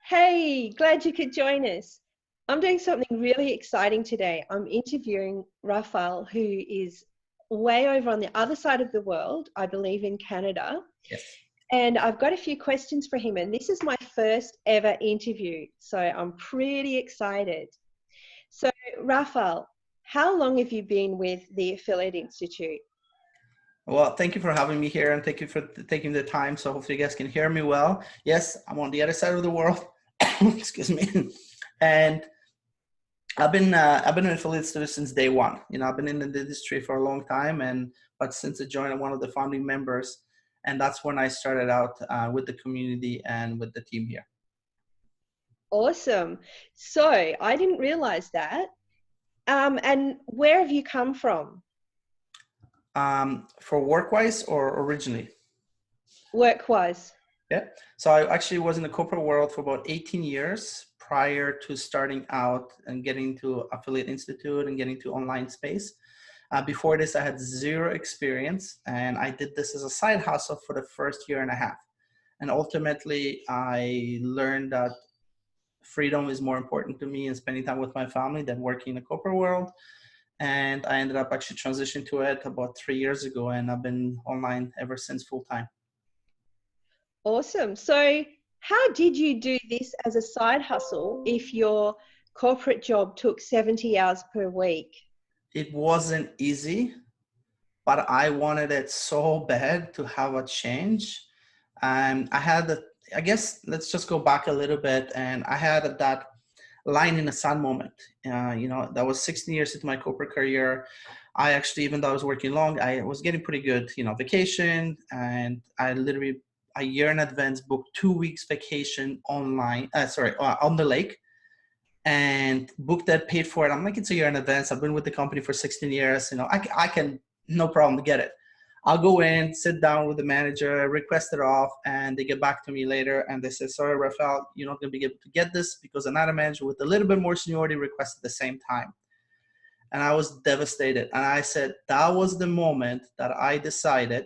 Hey, glad you could join us. I'm doing something really exciting today. I'm interviewing Rafal, who is way over on the other side of the world, I believe in Canada. Yes. And I've got a few questions for him. And this is my first ever interview. So I'm pretty excited. So, Rafal, how long have you been with the Affiliate Institute? Well, thank you for having me here and thank you for taking the time. So hopefully you guys can hear me well. Yes, I'm on the other side of the world. Excuse me. And I've been an affiliate student since day one. I've been in the industry for a long time, but since I joined, I'm one of the founding members, and that's when I started out with the community and with the team here. Awesome. So I didn't realize that. And where have you come from? For work-wise or originally? Work-wise. Yeah. So I actually was in the corporate world for about 18 years prior to starting out and getting to Affiliate Institute and getting to online space. Before this, I had zero experience, and I did this as a side hustle for the first year and a half. And ultimately, I learned that freedom is more important to me and spending time with my family than working in the corporate world. And I ended up actually transitioning to it about 3 years ago, and I've been online ever since full time. Awesome. So how did you do this as a side hustle if your corporate job took 70 hours per week? It wasn't easy, but I wanted it so bad to have a change. And I guess let's just go back a little bit. And I had that line in the sun moment. That was 16 years into my corporate career. I actually, even though I was working long, I was getting pretty good, vacation. And I literally, a year in advance, booked 2 weeks vacation online, on the lake, and booked that, paid for it. I'm like, it's a year in advance. I've been with the company for 16 years. I can, no problem to get it. I'll go in, sit down with the manager, request it off, and they get back to me later and they say, sorry, Rafal, you're not going to be able to get this because another manager with a little bit more seniority requested the same time. And I was devastated. And I said, that was the moment that I decided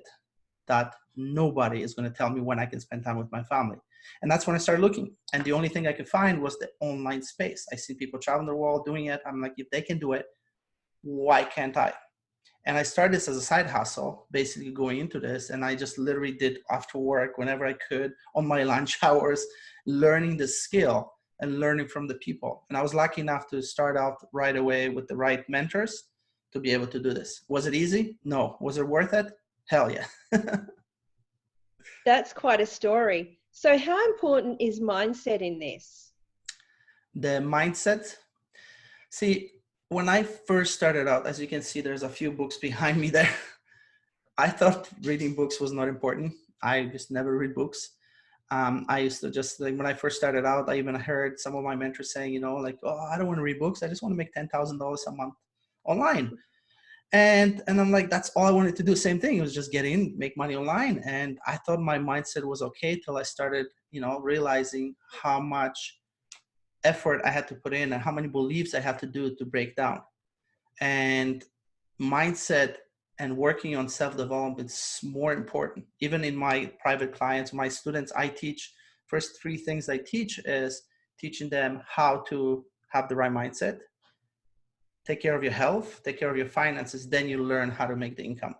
that nobody is going to tell me when I can spend time with my family. And that's when I started looking. And the only thing I could find was the online space. I see people traveling the world doing it. I'm like, if they can do it, why can't I? And I started this as a side hustle, basically going into this. And I just literally did after work, whenever I could, on my lunch hours, learning the skill and learning from the people. And I was lucky enough to start out right away with the right mentors to be able to do this. Was it easy? No. Was it worth it? Hell yeah. That's quite a story. So how important is mindset in this? The mindset. See, when I first started out, as you can see, there's a few books behind me there. I thought reading books was not important. I just never read books. I used to just, like, when I first started out, I even heard some of my mentors saying, oh, I don't want to read books. I just want to make $10,000 a month online. And I'm like, that's all I wanted to do. Same thing. It was just get in, make money online. And I thought my mindset was okay till I started, realizing how much effort I had to put in and how many beliefs I had to do to break down. And mindset and working on self-development is more important. Even in my private clients, my students, I teach, first three things I teach is teaching them how to have the right mindset, take care of your health, take care of your finances, then you learn how to make the income.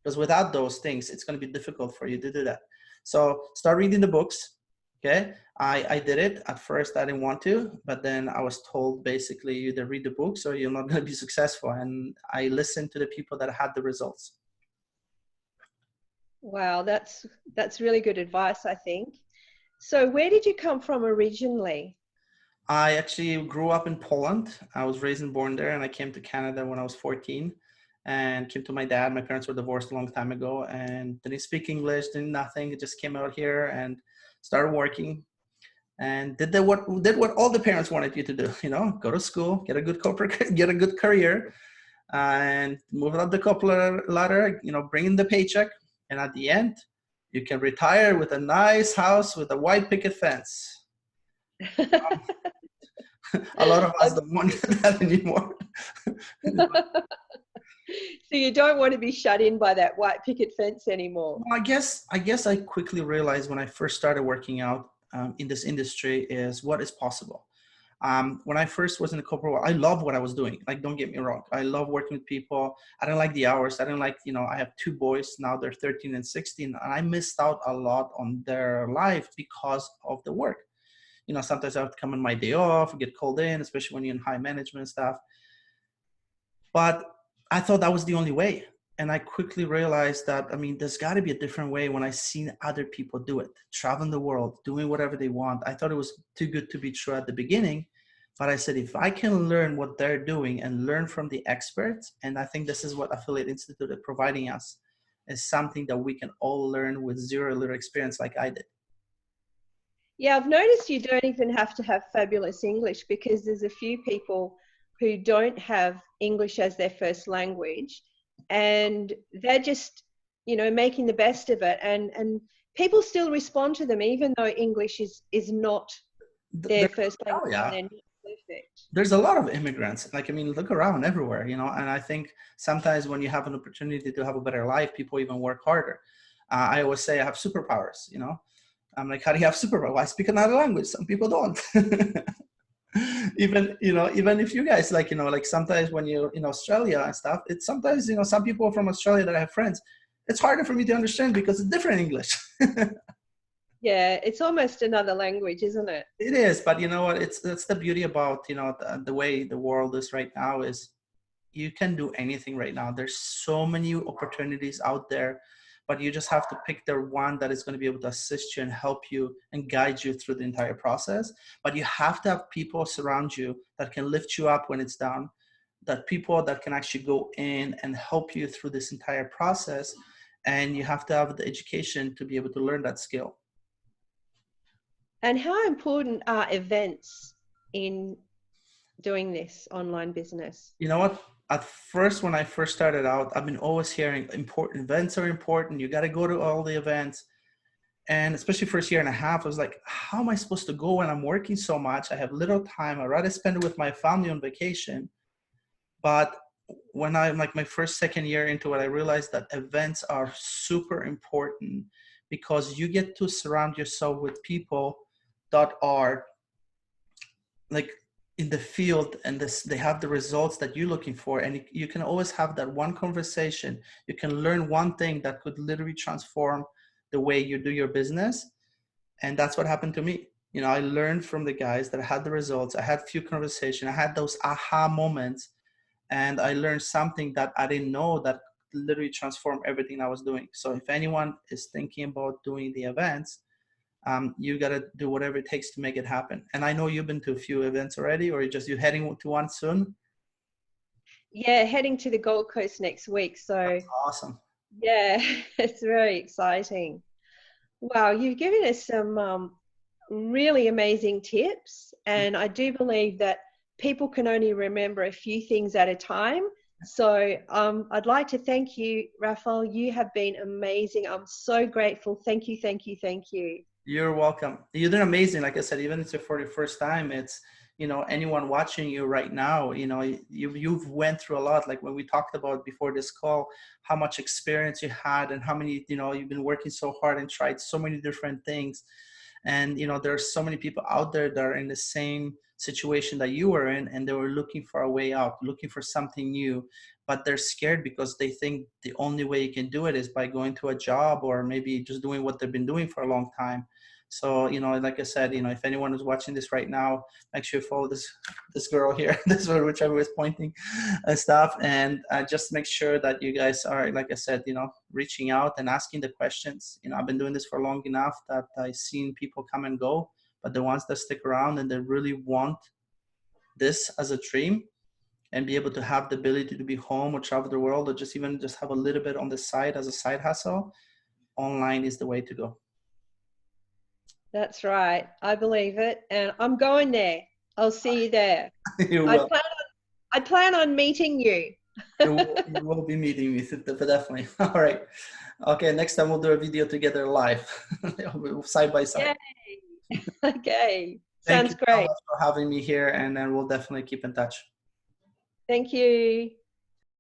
Because without those things, it's going to be difficult for you to do that. So start reading the books. Okay. I did it. At first, I didn't want to, but then I was told basically you either read the books or you're not going to be successful. And I listened to the people that had the results. Wow, that's really good advice, I think. So where did you come from originally? I actually grew up in Poland. I was raised and born there, and I came to Canada when I was 14 and came to my dad. My parents were divorced a long time ago and didn't speak English, didn't nothing. It just came out here and started working and did what all the parents wanted you to do, go to school, get a good corporate, get a good career, and move up the corporate ladder, bring in the paycheck. And at the end, you can retire with a nice house with a white picket fence. A lot of us don't want that anymore. So you don't want to be shut in by that white picket fence anymore. Well, I guess I quickly realized when I first started working out, in this industry is what is possible. When I first was in the corporate world, I love what I was doing. Like, don't get me wrong. I love working with people. I don't like the hours. I don't like, I have two boys now, they're 13 and 16, and I missed out a lot on their life because of the work. Sometimes I have to come on my day off, get called in, especially when you're in high management stuff. But I thought that was the only way. And I quickly realized that, there's got to be a different way when I seen other people do it, traveling the world, doing whatever they want. I thought it was too good to be true at the beginning. But I said, if I can learn what they're doing and learn from the experts, and I think this is what Affiliate Institute is providing us, is something that we can all learn with zero little experience like I did. Yeah, I've noticed you don't even have to have fabulous English, because there's a few people who don't have English as their first language, and they're just, making the best of it. And people still respond to them, even though English is not their first language. Oh, yeah. They're not perfect. There's a lot of immigrants. Look around everywhere, and I think sometimes when you have an opportunity to have a better life, people even work harder. I always say I have superpowers, I'm like, how do you have superpowers? Well, I speak another language. Some people don't. even if you guys like sometimes when you're in Australia and stuff, it's sometimes some people from Australia that I have friends, it's harder for me to understand because it's different English. Yeah, it's almost another language, isn't it? It is, but you know what, that's the beauty about the way the world is right now, is you can do anything right now. There's so many opportunities out there, but you just have to pick the one that is going to be able to assist you and help you and guide you through the entire process. But you have to have people surround you that can lift you up when it's down, that people that can actually go in and help you through this entire process. And you have to have the education to be able to learn that skill. And how important are events in doing this online business? You know what? At first, when I first started out, I've been always hearing important events are important. You got to go to all the events. And especially first year and a half, I was like, how am I supposed to go when I'm working so much? I have little time. I'd rather spend it with my family on vacation. But when I'm like my second year into it, I realized that events are super important, because you get to surround yourself with people that are like in the field, and they have the results that you're looking for. And you can always have that one conversation. You can learn one thing that could literally transform the way you do your business. And that's what happened to me. I learned from the guys that had the results. I had few conversations. I had those aha moments, and I learned something that I didn't know that literally transformed everything I was doing. So if anyone is thinking about doing the events, you got to do whatever it takes to make it happen. And I know you've been to a few events already, or you're heading to one soon? Yeah, heading to the Gold Coast next week. So that's awesome. Yeah, it's very exciting. Wow, you've given us some really amazing tips. And I do believe that people can only remember a few things at a time. So I'd like to thank you, Rafal. You have been amazing. I'm so grateful. Thank you, thank you, thank you. You're welcome. You're doing amazing. Like I said, even if it's for the first time, it's, anyone watching you right now, you've went through a lot. Like when we talked about before this call, how much experience you had and how many, you've been working so hard and tried so many different things. And, there's so many people out there that are in the same situation that you were in, and they were looking for a way out, looking for something new, but they're scared because they think the only way you can do it is by going to a job, or maybe just doing what they've been doing for a long time. So, like I said, if anyone is watching this right now, make sure you follow this girl here, this one, whichever is pointing and stuff. And just make sure that you guys are, like I said, reaching out and asking the questions. I've been doing this for long enough that I've seen people come and go, but the ones that stick around and they really want this as a dream and be able to have the ability to be home or travel the world, or just have a little bit on the side as a side hustle, online is the way to go. That's right. I believe it. And I'm going there. I'll see you there. I plan on meeting you. You will be meeting me, definitely. All right. Okay, next time we'll do a video together live, side by side. Yay. Okay. Thank Sounds you great. so much for having me here, and then we'll definitely keep in touch. Thank you.